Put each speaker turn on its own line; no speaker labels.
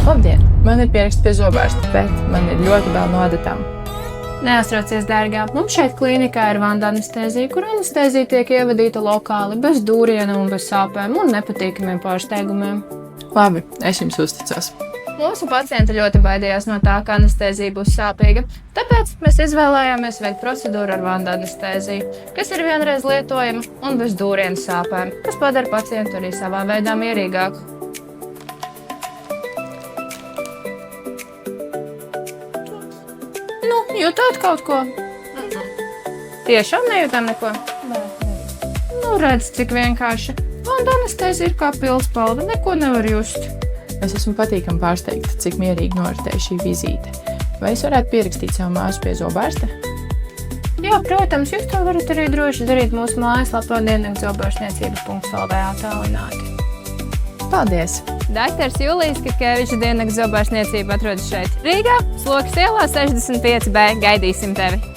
Labdien! Man ir pieraksts pie zobārsta, bet man ir ļoti bail no adatām.
Neuztraucies, dārgā. Mums šeit klīnikā ir vanda anestēzija, kur anestēzija tiek ievadīta lokāli, bez dūriena un bez sāpēm un nepatīkamiem pārsteigumiem.
Labi, es jums uzticos.
Mūsu pacienti ļoti baidījās no tā, ka anestēzija būs sāpīga, tāpēc mēs izvēlējāmies veikt procedūru ar vanda anestēziju, kas ir vienreiz lietojama un bez dūriena sāpēm, kas padara pacientu arī savā veidā mierīgāku. Jūtāt kaut ko? Tiešām nejūtam neko? Nu, redz, cik vienkārši. Vanda anestēzija ir kā pilspalva, neko nevar just.
Es esmu patīkami pārsteigta, cik mierīgi noritēja šī vizīte. Vai es varētu pierakstīt savu māsu pie zobārsta?
Jā, protams, jūs to varat arī droši darīt mūsu mājaslapā diennaktzobarstniecība.lv attālināti.
Paldies!
Daktars Julijas Kakeviča diennakts zobārstniecība atrodas šeit, Rīgā, Slokas ielā 65B. Gaidīsim tevi!